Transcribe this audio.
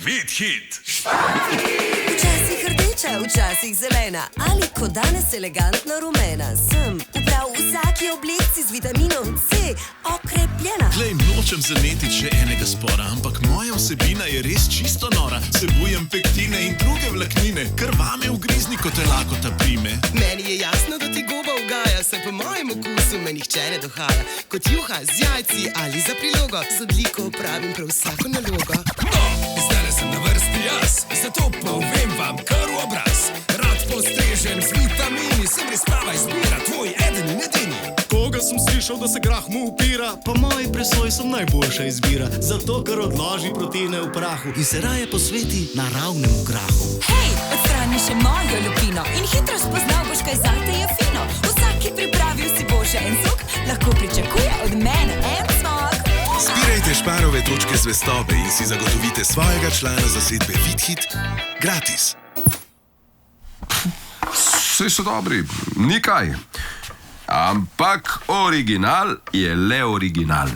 Vidhit. Včasih rdeča, včasih zelena, ali kot danes elegantno rumena. Sem prav v vsaki obleki z vitaminom C okrepljena. Glej, nočem zaneti še enega spora, ampak moja vsebina je res čisto nora. Sebujem pektine in druge vlaknine, kar vame ugrizni, ko te lakota prime. Meni je jasno, da ti goba ugaja, saj po mojem okusu me nihče ne dohaja. Kot juha z jajci ali za prilogo, z odliko opravim prav vsako nalogo. Zdaj sem na vrsti jaz, zato povem vam kar v obraz. Rad postrežem z vitamini, sem res prava izbira, tvoj eden in edini. Koga sem slišal, da se grah mu upira? Po moji presoji sem najboljša izbira, zato ker odloži proteine v prahu in se raje posveti naravnemu grahu. Hej, odstrani še mojo lupino in hitro spoznal boš, kaj zate je fino. Vsaki pripravil si bo še en sok, lahko pričakuje od mene en smok. Zbirajte Šparove točke zvestobe in si zagotovite svojega člana zasedbe Vidhit gratis. Vsi so dobri, ni kaj. Ampak original je le original.